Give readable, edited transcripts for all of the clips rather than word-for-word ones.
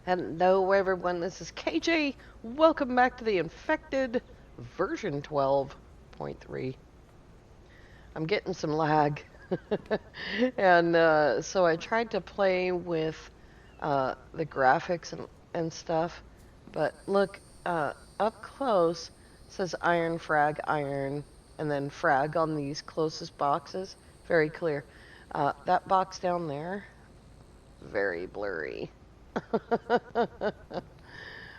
Hello everyone, this is KJ. Welcome back to the Infected version 12.3. I'm getting some lag. And so I tried to play with the graphics and stuff. But look, up close says iron, frag, iron, and then frag on these closest boxes. Very clear. That box down there, very blurry. All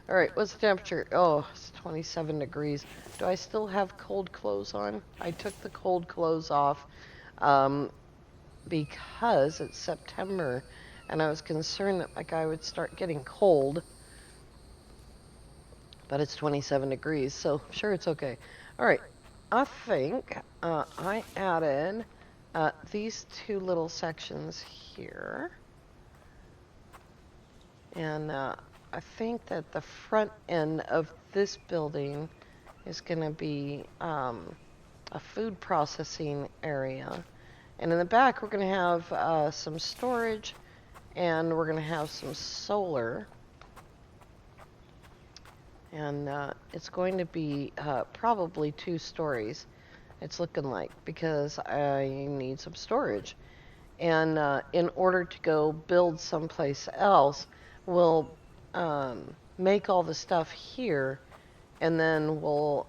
right, what's the temperature? Oh, it's 27 degrees. Do I still have cold clothes on? I took the cold clothes off um, because it's September and I was concerned that my guy would start getting cold, but it's 27 degrees, so sure it's okay. All right, I think I added these two little sections here. And I think that the front end of this building is going to be a food processing area. And in the back, we're going to have some storage and we're going to have some solar. And it's going to be probably 2 stories, it's looking like, because I need some storage. And in order to go build someplace else, we'll make all the stuff here, and then we'll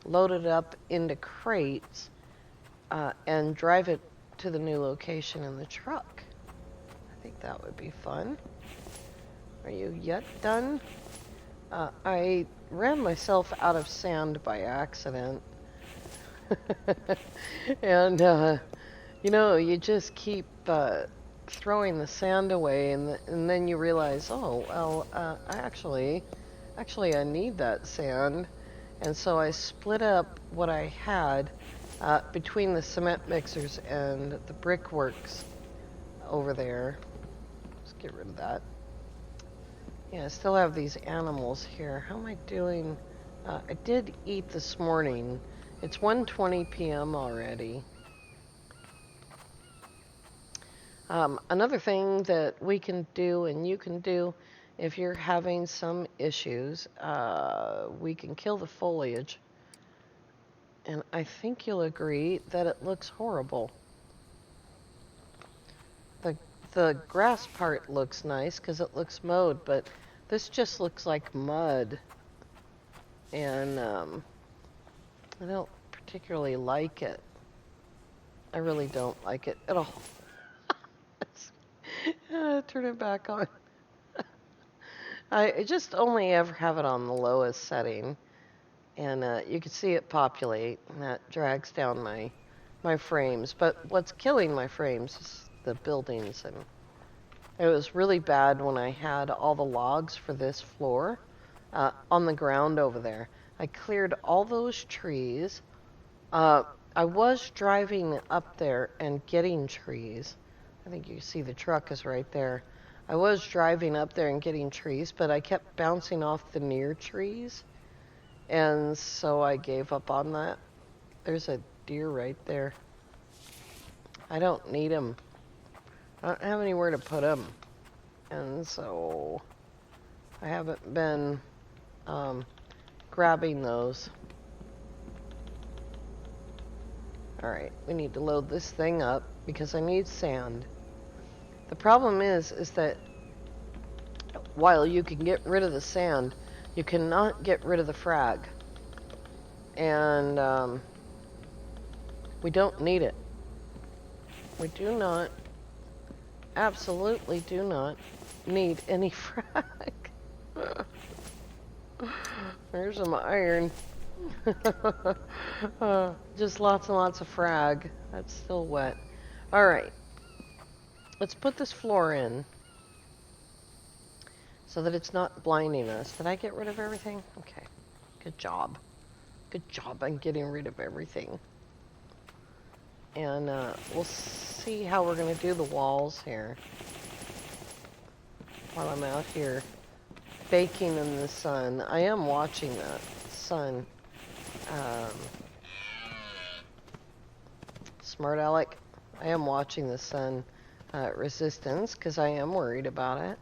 load it up into crates and drive it to the new location in the truck. I think that would be fun. Are you yet done? I ran myself out of sand by accident. And, you know, you just keep throwing the sand away, and then you realize, oh, well, actually, I need that sand. And so I split up what I had between the cement mixers and the brickworks over there. Let's get rid of that. Yeah, I still have these animals here. How am I doing? I did eat this morning. It's 1:20 p.m. already. Another thing that we can do and you can do if you're having some issues, we can kill the foliage. And I think you'll agree that it looks horrible. The, the grass part looks nice because it looks mowed, but this just looks like mud. And I don't particularly like it. I really don't like it at all. Turn it back on. I just only ever have it on the lowest setting, and you can see it populate, and that drags down my frames. But what's killing my frames is the buildings, and it was really bad when I had all the logs for this floor on the ground over there. I cleared all those trees. I was driving up there and getting trees. I think you see the truck is right there. I was driving up there and getting trees, but I kept bouncing off the near trees, and so I gave up on that. There's a deer right there. I don't need him. I don't have anywhere to put him, and so I haven't been grabbing those. Alright, we need to load this thing up because I need sand. The problem is that while you can get rid of the sand, you cannot get rid of the frag. And we don't need it. We do not, absolutely do not need any frag. There's some iron. Just lots and lots of frag. That's still wet. Alright. Let's put this floor in so that it's not blinding us. Did I get rid of everything? Okay. Good job. Good job on getting rid of everything. And we'll see how we're going to do the walls here while I'm out here baking in the sun. I am watching that sun. Smart Alec. I am watching the sun resistance because I am worried about it.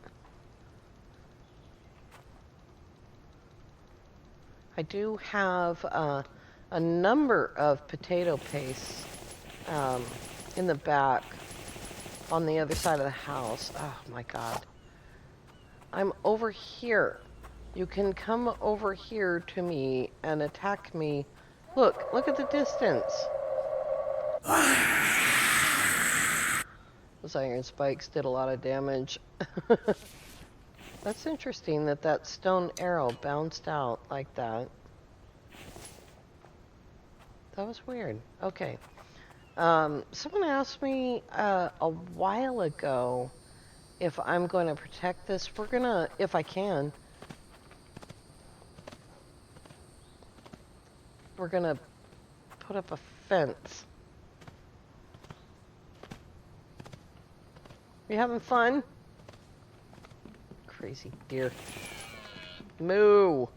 do have a number of potato pastes in the back on the other side of the house. Oh my God. I'm over here. You can come over here to me and attack me. Look at the distance. Those iron spikes did a lot of damage. That's interesting that that stone arrow bounced out like that. That was weird. Okay. Someone asked me a while ago if I'm going to protect this. We're gonna, if I can, we're gonna put up a fence. You having fun? Crazy deer. Moo!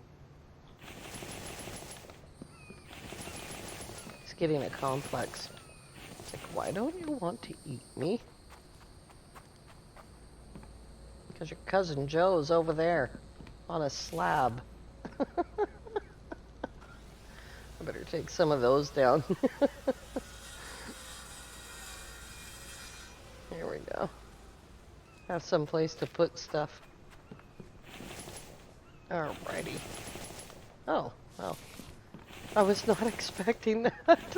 He's getting a complex. It's like, why don't you want to eat me? Because your cousin Joe's over there on a slab. I better take some of those down. Here we go. Have some place to put stuff. Alrighty. Oh, well. I was not expecting that.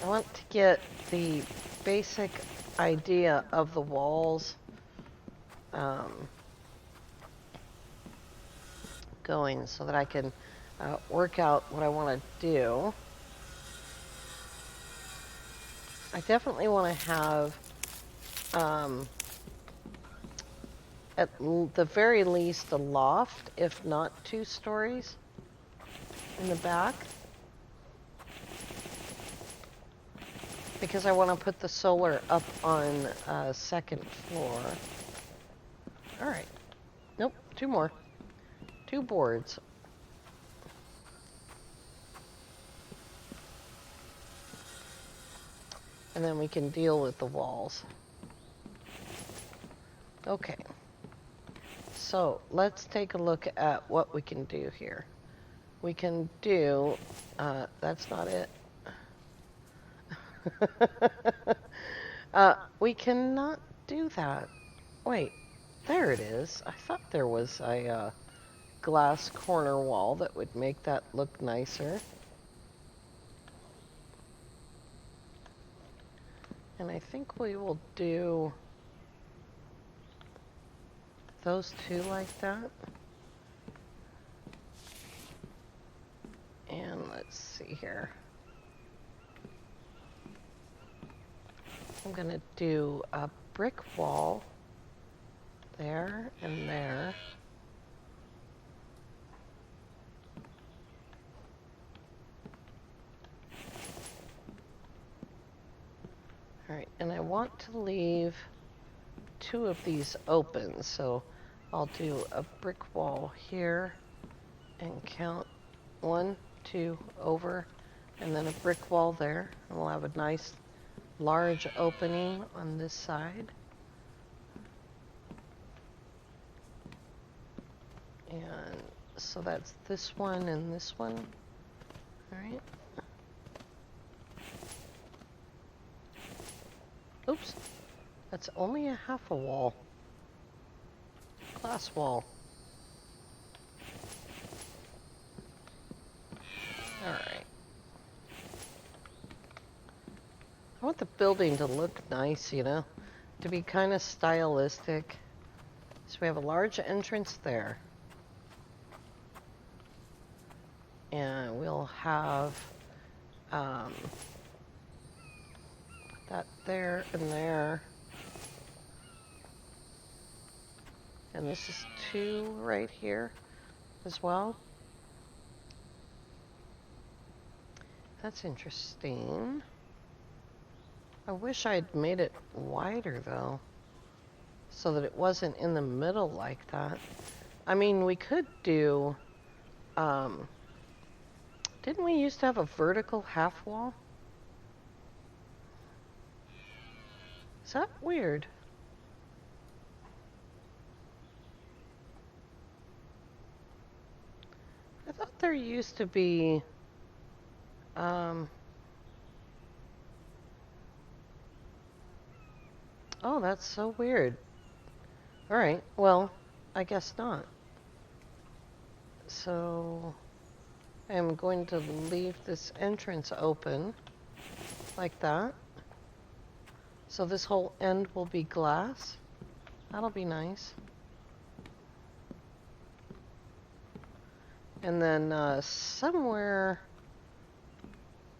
I want to get the basic idea of the walls going so that I can work out what I want to do. I definitely want to have at the very least a loft, if not 2 stories in the back. Because I want to put the solar up on 2nd floor. Alright. Nope, 2 more. 2 boards. And then we can deal with the walls. Okay. So, let's take a look at what we can do here. We can do, that's not it. We cannot do that. Wait, there it is. I thought there was a glass corner wall that would make that look nicer. And I think we will do those 2 like that. And let's see here. I'm going to do a brick wall there and there. Alright, and I want to leave 2 of these open, so I'll do a brick wall here and count 1, 2 over, and then a brick wall there. And we'll have a nice large opening on this side. And so that's this one and this one. Alright. Oops. That's only a half a wall. Glass wall. Alright. I want the building to look nice, you know, to be kind of stylistic. So we have a large entrance there. And we'll have that there and there. And this is 2 right here as well. That's interesting. I wish I'd made it wider though, so that it wasn't in the middle like that. I mean, we could do, didn't we used to have a vertical half wall? Is that weird? used to be, oh, that's so weird. Alright, well, I guess not. So, I'm going to leave this entrance open, like that. So this whole end will be glass. That'll be nice. And then somewhere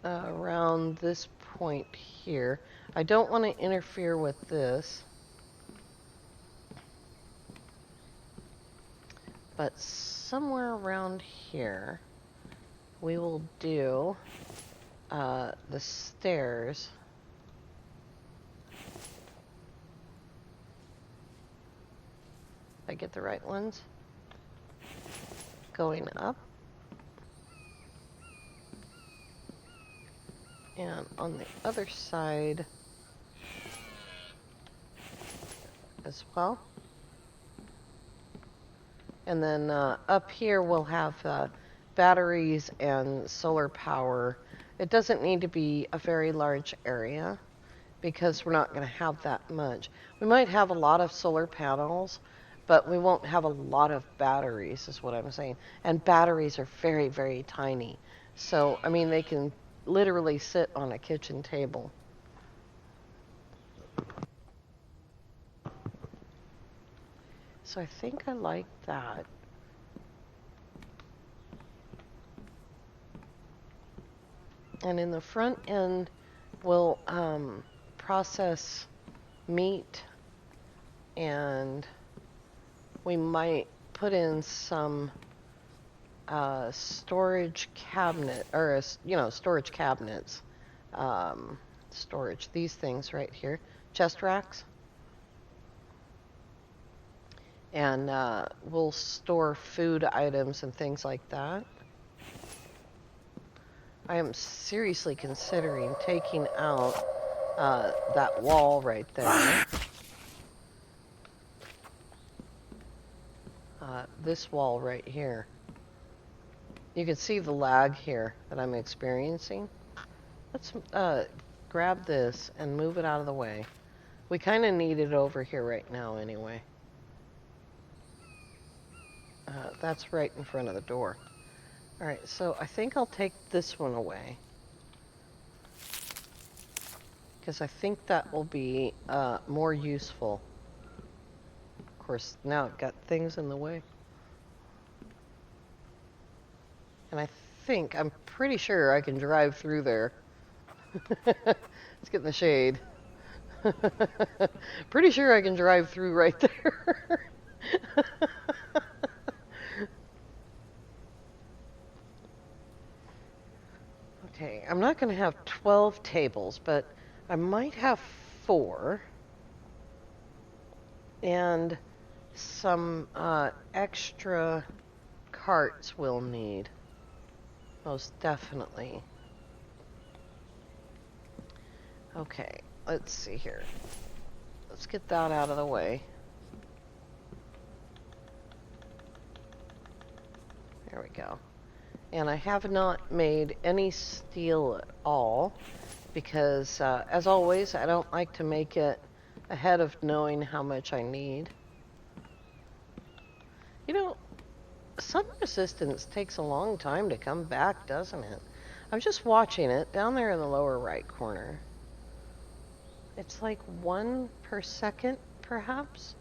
around this point here, I don't want to interfere with this, but somewhere around here we will do the stairs. Did I get the right ones? Going up. And on the other side as well. And then up here we'll have batteries and solar power. It doesn't need to be a very large area because we're not going to have that much. We might have a lot of solar panels, but we won't have a lot of batteries, is what I'm saying. And batteries are very, very tiny. So, I mean, they can literally sit on a kitchen table. So I think I like that. And in the front end, we'll process meat, and we might put in some storage cabinet, or storage cabinets. Storage, these things right here, chest racks. And we'll store food items and things like that. I am seriously considering taking out that wall right there. This wall right here. You can see the lag here that I'm experiencing. Let's grab this and move it out of the way. We kind of need it over here right now anyway. That's right in front of the door. Alright, so I think I'll take this one away, because I think that will be more useful. Of course, now I've got things in the way. And I'm pretty sure I can drive through there. Let's get in the shade. Pretty sure I can drive through right there. Okay, I'm not going to have 12 tables, but I might have 4. And some extra carts we'll need. Most definitely. Okay, let's see here. Let's get that out of the way. There we go. And I have not made any steel at all because, as always, I don't like to make it ahead of knowing how much I need. You know, sun resistance takes a long time to come back, doesn't it? I'm just watching it down there in the lower right corner. It's like 1 per second, perhaps.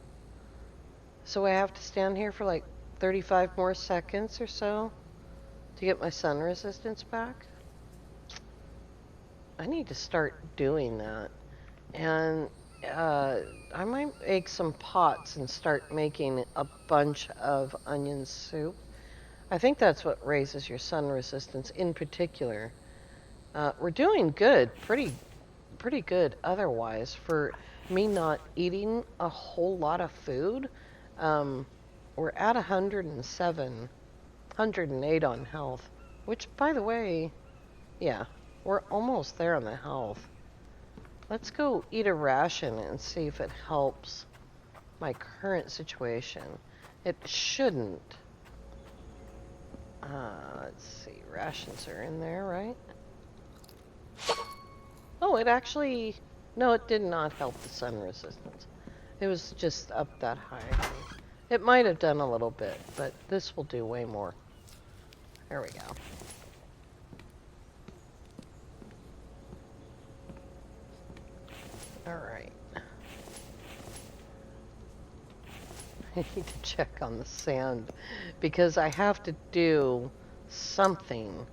So I have to stand here for like 35 more seconds or so to get my sun resistance back. I need to start doing that. And I might make some pots and start making a bunch of onion soup. I think that's what raises your sun resistance in particular. We're doing good, pretty good otherwise for me not eating a whole lot of food. We're at 107, 108 on health, which, by the way, yeah, we're almost there on the health. Let's go eat a ration and see if it helps my current situation. It shouldn't. Let's see. Rations are in there, right? Oh, it actually... No, it did not help the sun resistance. It was just up that high. It might have done a little bit, but this will do way more. There we go. Alright. I need to check on the sand because I have to do something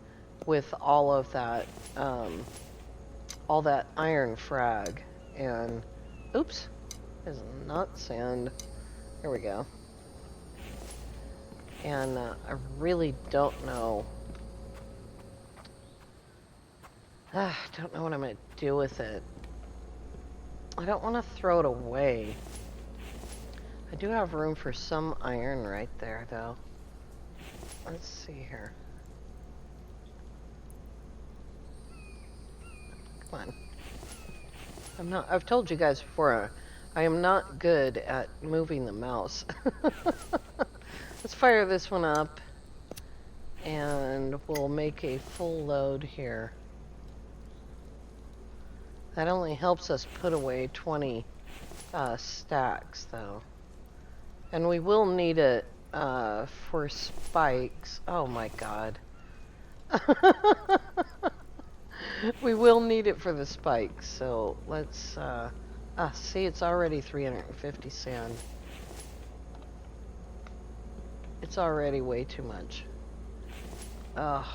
with all of that, all that iron frag. And, oops, is not sand. Here we go. And I really don't know. I don't know what I'm going to do with it. I don't want to throw it away. I do have room for some iron right there, though. Let's see here. Come on. I've told you guys before, I am not good at moving the mouse. Let's fire this one up, and we'll make a full load here. That only helps us put away 20 stacks, though. And we will need it for spikes. Oh my god. We will need it for the spikes, so let's... see, it's already 350 sand. It's already way too much. Ugh.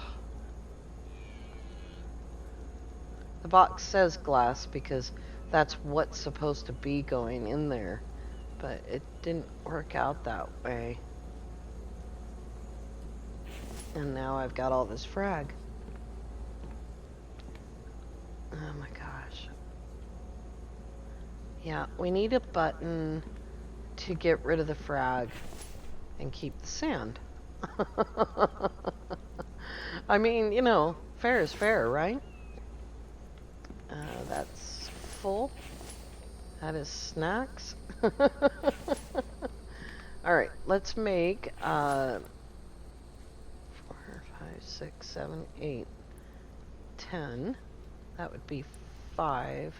The box says glass because that's what's supposed to be going in there. But it didn't work out that way. And now I've got all this frag. Oh my gosh. Yeah, we need a button to get rid of the frag and keep the sand. I mean, you know, fair is fair, right? That's full. That is snacks. Alright, let's make 4, 5, 6, 7, 8, 10. That would be 5.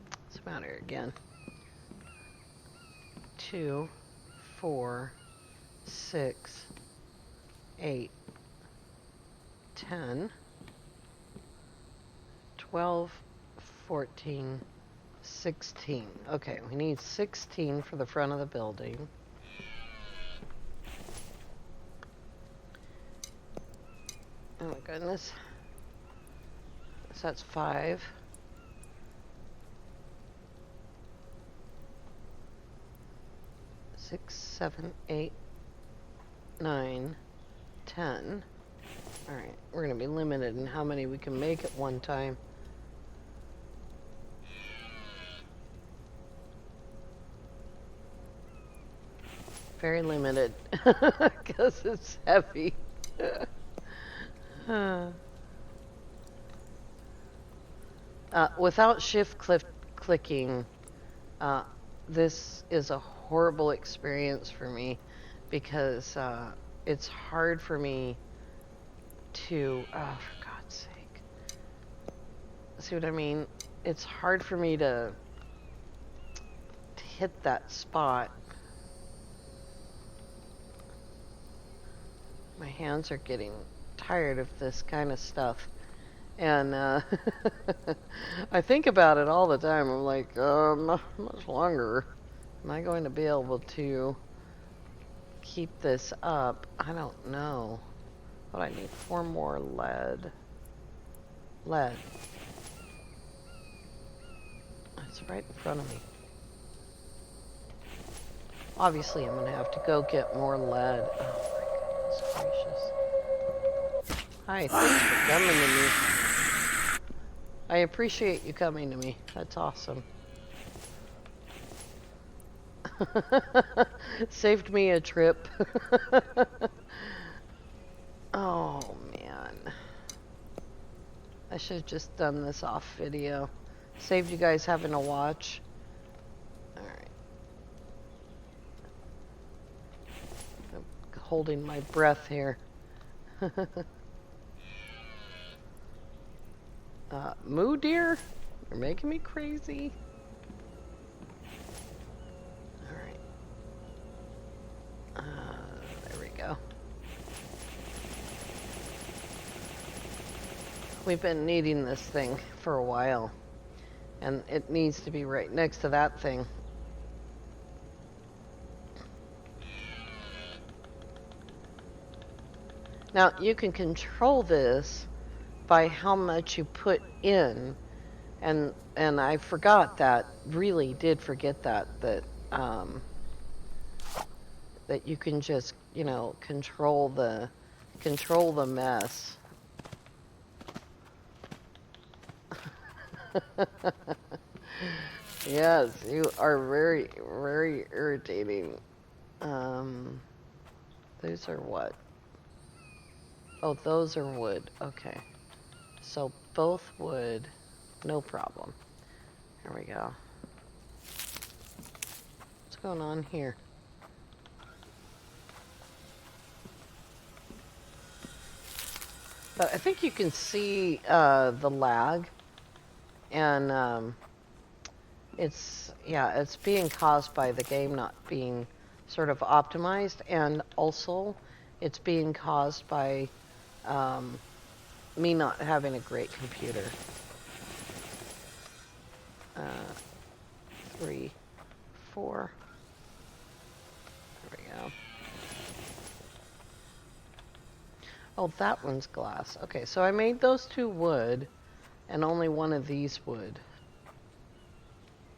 What's the matter again? 2, 4, 6, 8, 10, 12, 14, 16. Okay, we need 16 for the front of the building. Oh my goodness. So that's 5. 6, 7, 8, 9, 10. Alright, we're going to be limited in how many we can make at one time. Very limited, because it's heavy. Without shift clicking, this is a horrible experience for me because it's hard for me to, oh, for God's sake. See what I mean? It's hard for me to hit that spot. My hands are getting tired of this kind of stuff. And I think about it all the time. I'm like, how much longer am I going to be able to keep this up? I don't know. But I need 4 more lead. Lead. It's right in front of me. Obviously, I'm going to have to go get more lead. Oh my goodness gracious. Hi, thanks for coming to me. I appreciate you coming to me. That's awesome. Saved me a trip. Oh, man. I should have just done this off video. Saved you guys having to watch. Alright, holding my breath here. Moo deer? You're making me crazy. Alright. There we go. We've been needing this thing for a while. And it needs to be right next to that thing. Now, you can control this by how much you put in. And I forgot that, really did forget that you can just, you know, control the mess. Yes, you are very, very irritating. Those are what? Oh, those are wood. Okay. So both wood, no problem. Here we go. What's going on here? But I think you can see the lag, and it's being caused by the game not being sort of optimized, and also it's being caused by me not having a great computer. 3, 4. There we go. Oh, that one's glass. Okay, so I made those two wood, and only one of these wood.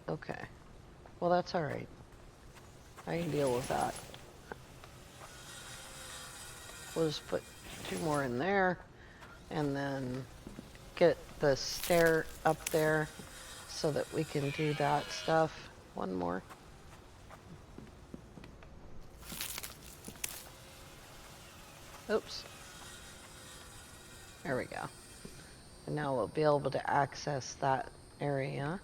Okay. Well, that's alright. I can deal with that. We'll just put 2 more in there, and then get the stair up there so that we can do that stuff. 1 more. Oops. There we go. And now we'll be able to access that area.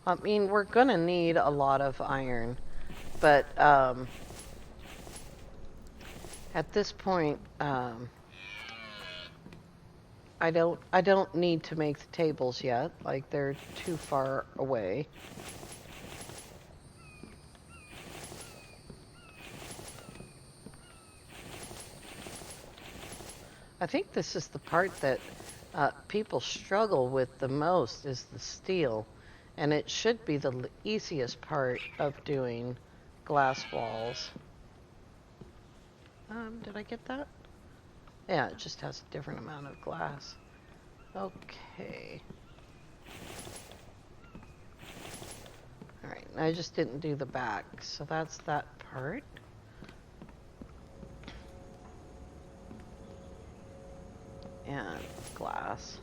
I mean, we're gonna need a lot of iron, but at this point, I don't need to make the tables yet. Like, they're too far away. I think this is the part that people struggle with the most, is the steel. And it should be the easiest part of doing glass walls. Did I get that? Yeah, it just has a different amount of glass. Okay. Alright, I just didn't do the back, so that's that part. And glass.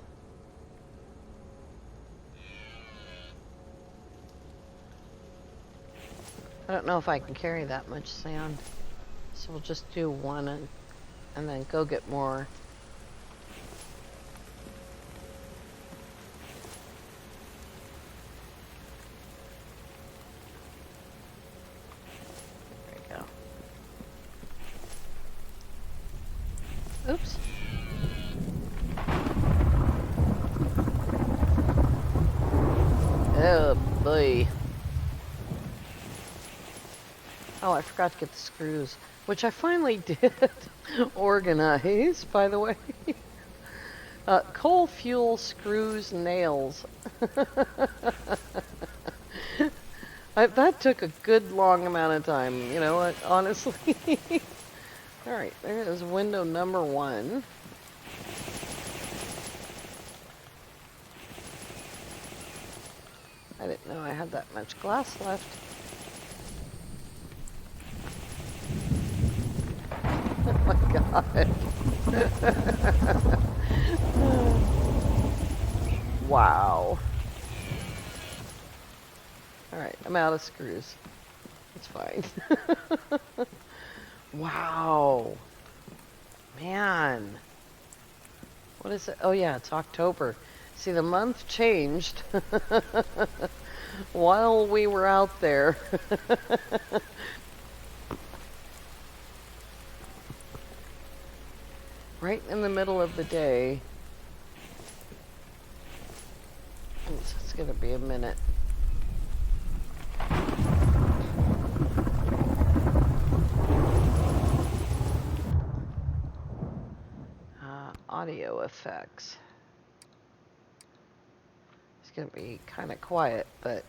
I don't know if I can carry that much sand, so we'll just do 1 and then go get more. There we go. Oops. Oh boy. Oh, I forgot to get the screws, which I finally did organize, by the way. Coal, fuel, screws, nails. That took a good long amount of time, you know what, honestly. Alright, there is window number 1. I didn't know I had that much glass left. Oh my god. Wow. Alright, I'm out of screws. It's fine. Wow. Man. What is it? Oh yeah, it's October. See, the month changed while we were out there. right in the middle of the day. It's gonna be a minute. Audio effects. It's gonna be kind of quiet, but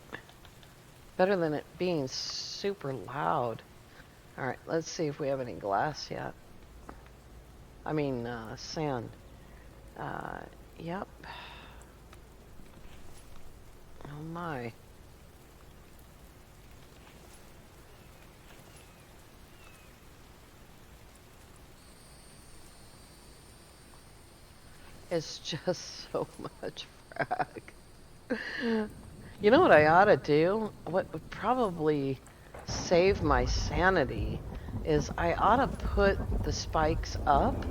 better than it being super loud. All right, let's see if we have any glass yet. I mean, sand. Yep. Oh my. It's just so much frag. You know what I ought to do? What would probably save my sanity is I ought to put the spikes up.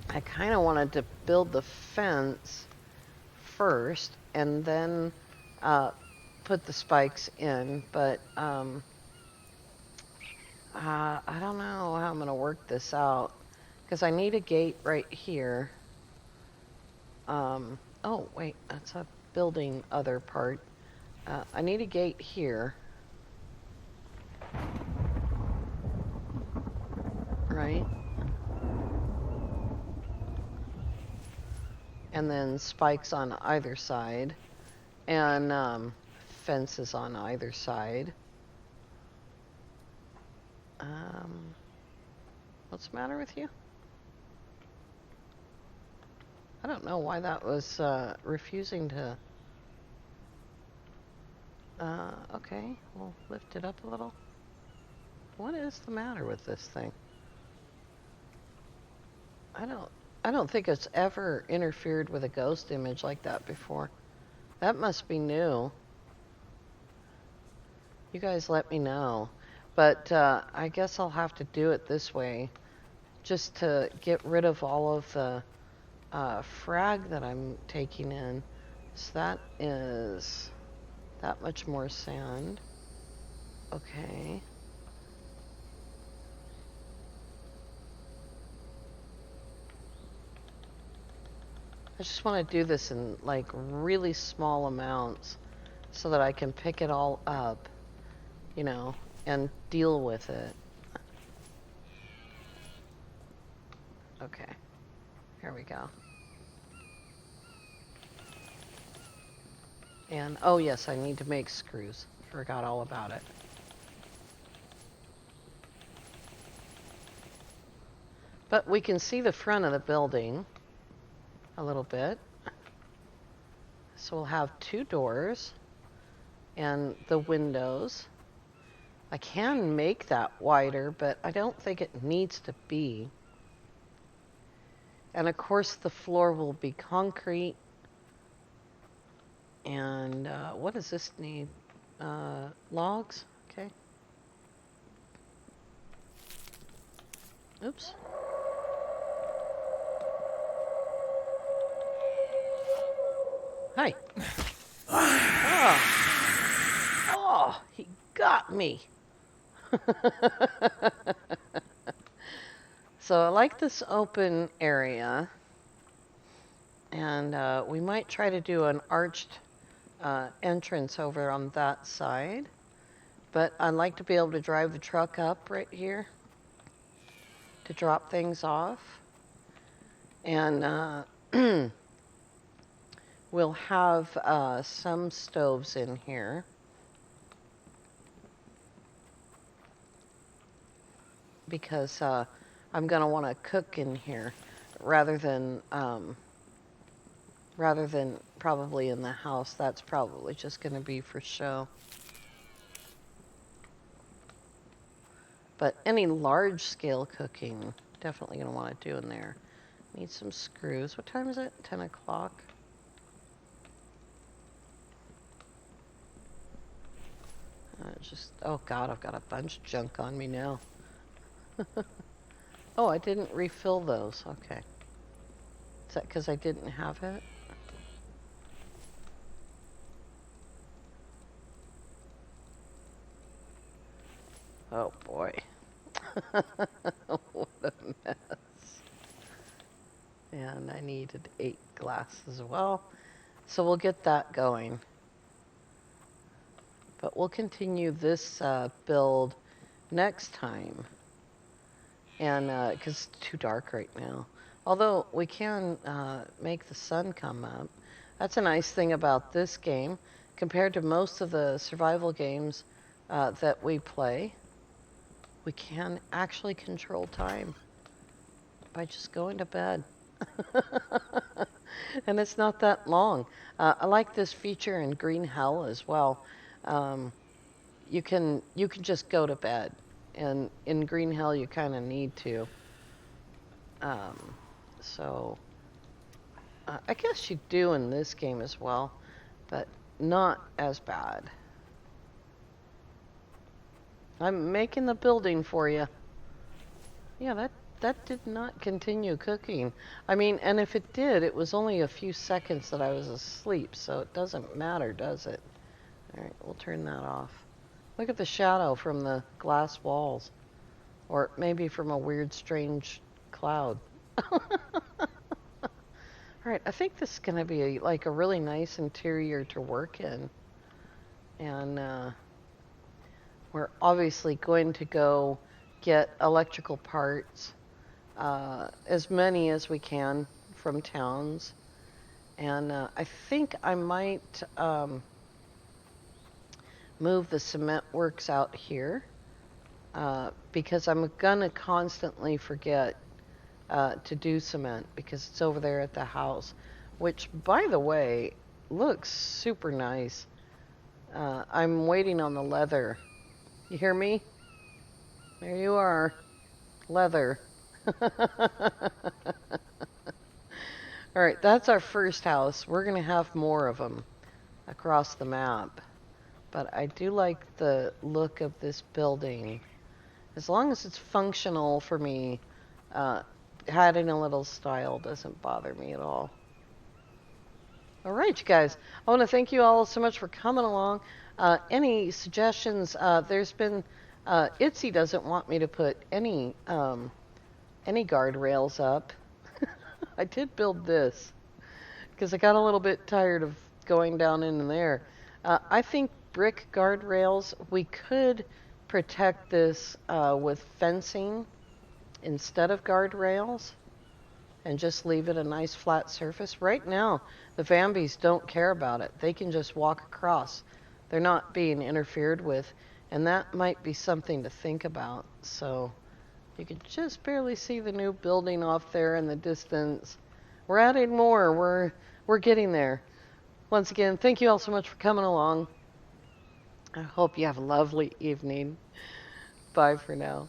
I kind of wanted to build the fence first and then put the spikes in, but I don't know how I'm going to work this out because I need a gate right here. Oh, wait, that's a building other part. I need a gate here. Right? And then spikes on either side. And fences on either side. What's the matter with you? I don't know why that was refusing to... okay, we'll lift it up a little. What is the matter with this thing? I don't think it's ever interfered with a ghost image like that before. That must be new. You guys let me know. But I guess I'll have to do it this way just to get rid of all of the frag that I'm taking in. So that is that much more sand. Okay. I just want to do this in like really small amounts so that I can pick it all up, you know, and deal with it. Okay. Here we go. And, oh yes, I need to make screws. Forgot all about it. But we can see the front of the building a little bit. So we'll have two doors and the windows. I can make that wider, but I don't think it needs to be. And of course the floor will be concrete. And what does this need? Logs? Okay. Oops. Hi. Oh. Oh, he got me. So I like this open area. And we might try to do an arched entrance over on that side. But I'd like to be able to drive the truck up right here to drop things off. And we'll have some stoves in here. Because I'm going to want to cook in here rather than probably in the house. That's probably just going to be for show. But any large-scale cooking, definitely going to want to do in there. Need some screws. What time is it? 10 o'clock? Oh God, I've got a bunch of junk on me now. Oh, I didn't refill those. Okay. Is that because I didn't have it? Oh boy. What a mess. And I needed 8 glass as well. So we'll get that going. But we'll continue this build next time. And because it's too dark right now. Although we can make the sun come up. That's a nice thing about this game compared to most of the survival games that we play. We can actually control time by just going to bed. And it's not that long. I like this feature in Green Hell as well. Um, you can just go to bed, and in Green Hell you kind of need to. Um, so I guess you do in this game as well, but not as bad. I'm making the building for you. Yeah, that did not continue cooking. I mean, and if it did, it was only a few seconds that I was asleep, so it doesn't matter, does it? All right, we'll turn that off. Look at the shadow from the glass walls, or maybe from a weird, strange cloud. All right, I think this is going to be like a really nice interior to work in. And we're obviously going to go get electrical parts, as many as we can from towns. And I think I might move the cement works out here because I'm going to constantly forget to do cement because it's over there at the house, which, by the way, looks super nice. I'm waiting on the leather. You hear me? There you are. Leather. All right, that's our first house. We're going to have more of them across the map. But I do like the look of this building. As long as it's functional for me, adding a little style doesn't bother me at all. All right, you guys. I want to thank you all so much for coming along. Any suggestions? There's been Itzy doesn't want me to put any guardrails up. I did build this because I got a little bit tired of going down in there. I think brick guardrails, we could protect this with fencing instead of guardrails and just leave it a nice flat surface. Right now, the Vambies don't care about it. They can just walk across. They're not being interfered with, and that might be something to think about. So you can just barely see the new building off there in the distance. We're adding more. We're getting there. Once again, thank you all so much for coming along. I hope you have a lovely evening. Bye for now.